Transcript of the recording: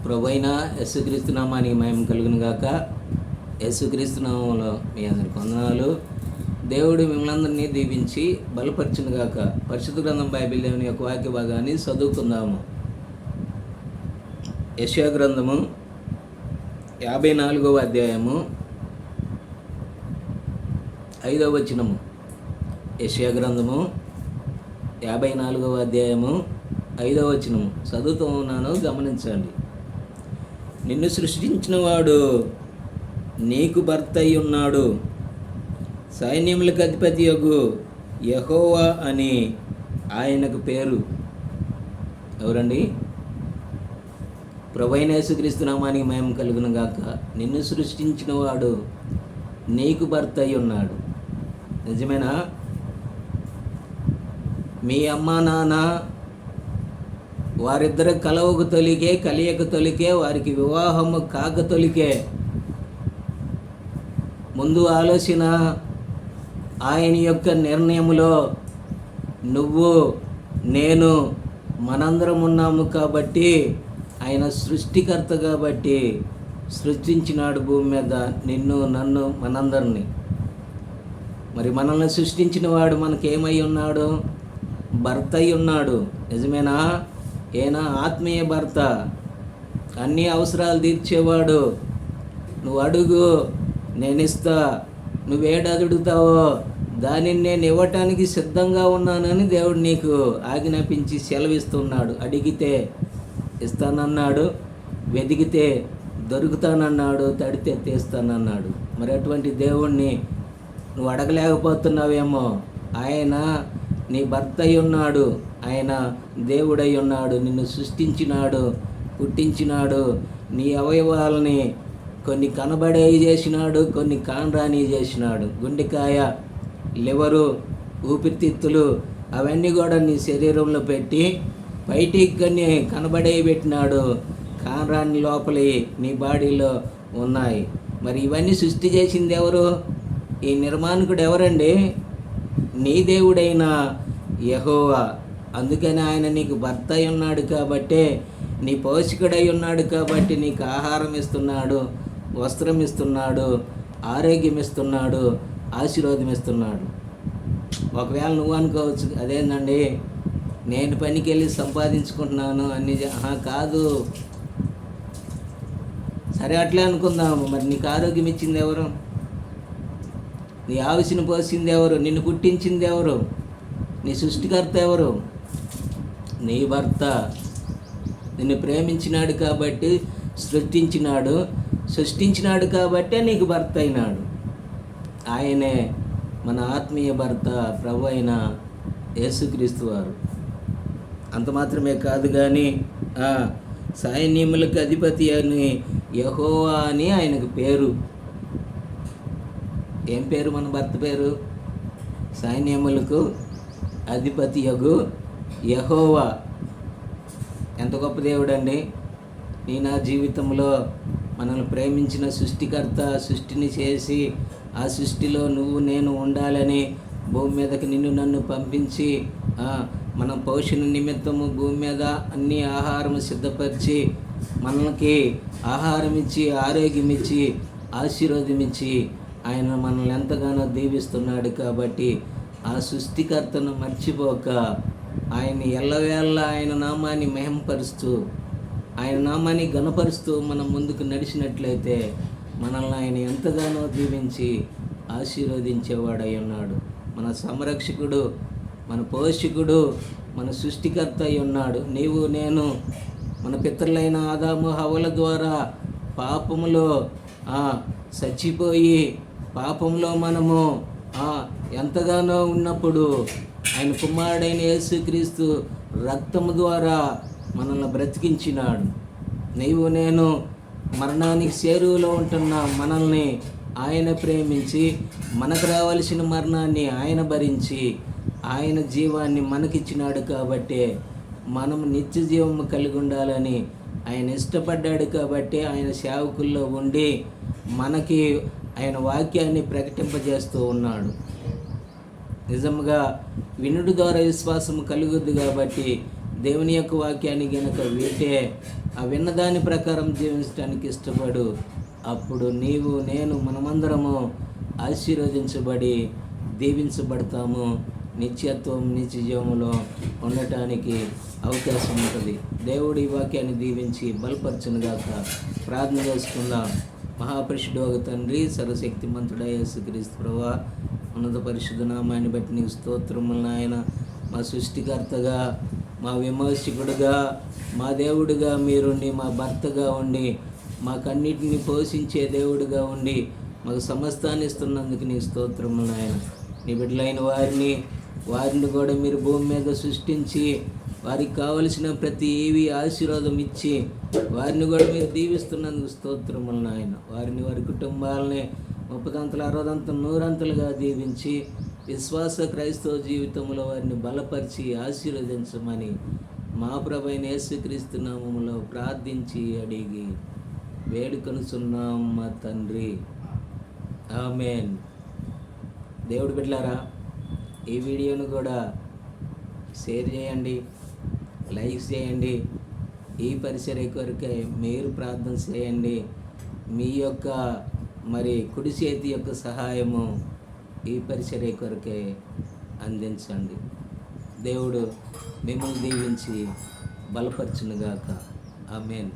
ప్రభువైన యేసుక్రీస్తు నామానికి మహిమ కలుగును గాక. యేసుక్రీస్తు నామంలో మీ అందరికి వందనాలు. దేవుడు మిమ్మల్ని దీవించి బలపరచును గాక. పరిశుద్ధ గ్రంథం బైబిల్ దేవుని యొక్క వాక్య భాగాన్ని చదువుకుందాము. యెషయా గ్రంథము 54వ అధ్యాయము 5వ వచనము. యెషయా గ్రంథము 54వ అధ్యాయము 5వ వచనము చదువుతూ ఉన్నాను, గమనించండి. నిన్ను సృష్టించిన వాడు నీకు భర్త అయి ఉన్నాడు, సైన్యములకు అధిపతి యగు యెహోవా అని ఆయనకు పేరు. ఎవరండి? ప్రభువైన యేసుక్రీస్తు నామానికి మహిమ కలుగును గాక. నిన్ను సృష్టించిన వాడు నీకు భర్త అయి ఉన్నాడు. నిజమేనా? మీ అమ్మా నాన్న వారిద్దరు కలవకు తొలికే, కలియక తొలికే, వారికి వివాహము కాక తొలికే ముందు ఆలోచన ఆయన యొక్క నిర్ణయములో నువ్వు నేను మనందరం ఉన్నాము కాబట్టి, ఆయన సృష్టికర్త కాబట్టి సృష్టించినాడు భూమి మీద నిన్ను, నన్ను, మనందరినీ. మరి మనల్ని సృష్టించిన వాడు మనకేమై ఉన్నాడు? భర్త అయి ఉన్నాడు. నిజమేనా? ఏనా ఆత్మీయ భర్త, అన్ని అవసరాలు తీర్చేవాడు. నువ్వు అడుగు, నేను ఇస్తా. నువ్వేడు అడుగుతావో దానిని నేను ఇవ్వటానికి సిద్ధంగా ఉన్నానని దేవుడు నీకు ఆజ్ఞాపించి సెలవిస్తున్నాడు. అడిగితే ఇస్తానన్నాడు, వెతికితే దొరుకుతానన్నాడు, తడితే తీస్తానన్నాడు. మరి అటువంటి దేవుణ్ణి నువ్వు అడగలేకపోతున్నావేమో. ఆయన నీ భర్త అయి ఉన్నాడు, ఆయన దేవుడై ఉన్నాడు, నిన్ను సృష్టించినాడు, పుట్టించినాడు. నీ అవయవాలని కొన్ని కనబడేవి చేసినాడు, కొన్ని కానరాని చేసినాడు. గుండెకాయ, లివరు, ఊపిరితిత్తులు అవన్నీ కూడా నీ శరీరంలో పెట్టి బయటికి కొన్ని కనబడేవి పెట్టినాడు, కానరాని లోపలి నీ బాడీలో ఉన్నాయి. మరి ఇవన్నీ సృష్టి చేసింది ఎవరు? ఈ నిర్మాణకుడు ఎవరండి? నీ దేవుడైన యెహోవా. అందుకని ఆయన నీకు భర్త అయి ఉన్నాడు కాబట్టే, నీ పోషకుడై ఉన్నాడు కాబట్టి నీకు ఆహారం ఇస్తున్నాడు, వస్త్రం ఇస్తున్నాడు, ఆరోగ్యం ఇస్తున్నాడు, ఆశీర్వాదం ఇస్తున్నాడు. ఒకవేళ నువ్వు అనుకోవచ్చు, అదేందండి నేను పనికి వెళ్ళి సంపాదించుకుంటున్నాను అన్ని కాదు. సరే అట్లే అనుకుందాము. మరి నీకు ఆరోగ్యం ఇచ్చింది ఎవరు? నీ ఆవిసిని పోసింది ఎవరు? నిన్ను పుట్టించింది ఎవరు? నీ సృష్టికర్త ఎవరు? నీ భర్త. నిన్ను ప్రేమించినాడు కాబట్టి సృష్టించినాడు, సృష్టించినాడు కాబట్టే నీకు భర్త అయినాడు. ఆయనే మన ఆత్మీయ భర్త, ప్రభు అయిన యేసుక్రీస్తు వారు. అంత మాత్రమే కాదు కానీ సైన్యములకు అధిపతి అని యెహోవా అని ఆయనకు పేరు. ఏం పేరు మన భర్త పేరు? సైన్యములకు అధిపతి యగు యెహోవా. ఎంత గొప్ప దేవుడండి! నా జీవితంలో మనల్ని ప్రేమించిన సృష్టికర్త, సృష్టిని చేసి ఆ సృష్టిలో నువ్వు నేను ఉండాలని భూమి మీదకి నిన్ను నన్ను పంపించి మన పోషణ నిమిత్తము భూమి మీద అన్ని ఆహారం సిద్ధపరిచి మనకి ఆహారం ఇచ్చి, ఆరోగ్యం ఇచ్చి, ఆశీర్వాదం ఇచ్చి ఆయన మనల్ని ఎంతగానో దీవిస్తున్నాడు. కాబట్టి ఆ సృష్టికర్తను మర్చిపోక ఆయన ఎల్లవేళ ఆయన నామాన్ని మహిమపరుస్తూ, ఆయన నామాన్ని ఘనపరుస్తూ మనం ముందుకు నడిచినట్లయితే మనల్ని ఆయన ఎంతగానో దీవించి ఆశీర్వదించేవాడై ఉన్నాడు. మన సంరక్షకుడు, మన పోషకుడు, మన సృష్టికర్త అయి ఉన్నాడు. నీవు నేను మన పితరులైన ఆదాము హవ్వల ద్వారా పాపములో చచ్చిపోయి, పాపంలో మనము ఎంతగానో ఉన్నప్పుడు ఆయన కుమారుడైన యేసుక్రీస్తు రక్తము ద్వారా మనల్ని బ్రతికించినాడు. నీవు నేను మరణానికి చేరువలో ఉంటున్న మనల్ని ఆయన ప్రేమించి, మనకు రావాల్సిన మరణాన్ని ఆయన భరించి ఆయన జీవాన్ని మనకిచ్చినాడు. కాబట్టే మనం నిత్య జీవము కలిగి ఉండాలని ఆయన ఇష్టపడ్డాడు. కాబట్టి ఆయన సేవకుల్లో ఉండి మనకి ఆయన వాక్యాన్ని ప్రకటింపజేస్తూ ఉన్నాడు. నిజంగా వినుడు ద్వారా విశ్వాసం కలుగుద్ది కాబట్టి దేవుని యొక్క వాక్యాన్ని గనక వింటే ఆ విన్నదాని ప్రకారం జీవించడానికి ఇష్టపడు. అప్పుడు నీవు నేను మనమందరము ఆశీర్వదించబడి దీవించబడతాము. నిత్యత్వం నిత్య జీవంలో ఉండటానికి అవకాశం ఉంటుంది. దేవుడు ఈ వాక్యాన్ని దీవించి బలపరచునుగాక. ప్రార్థన చేసుకుందాం. మహాపరిశుద్ధ తండ్రి, సర్వశక్తిమంతుడా యేసుక్రీస్తు ప్రభువా, ఉన్నత పరిశుద్ధ నామాన్ని బట్టి నీకు స్తోత్రములు నాయన. మా సృష్టికర్తగా, మా విమోచకుడుగా, మా దేవుడిగా మీరుండి, మా భర్తగా ఉండి, మాకన్నిటిని పోషించే దేవుడిగా ఉండి మాకు సమస్తాన్ని ఇస్తున్నందుకు నీ స్తోత్రములు నాయన. నీ బిడ్డలైన వారిని కూడా మీరు భూమి మీద సృష్టించి వారికి కావలసిన ప్రతి ఏవి ఆశీర్వాదం ఇచ్చి వారిని కూడా మీరు దీవిస్తున్నందుకు స్తోత్రములు నాయన. వారి కుటుంబాలని 30 60 100 దీవించి విశ్వాస క్రైస్తవ జీవితంలో వారిని బలపరిచి ఆశీర్వదించమని మా ప్రభువైన యేసుక్రీస్తు నామములో ప్రార్థించి అడిగి వేడుకొనుచున్నాం మా తండ్రి. ఆమేన్. దేవుడి బిడ్డలారా, ఈ వీడియోను కూడా షేర్ చేయండి, లైక్ చేయండి. ఈ పరిచర్య కొరకై మీరు ప్రార్థన చేయండి. మీ యొక్క కుడి చేతి యొక్క సహాయము ఈ పరిచర్య కొరకై అందించండి. దేవుడు మిమ్మల్ని దీవించి బలపరచునుగాక. ఆమేన్.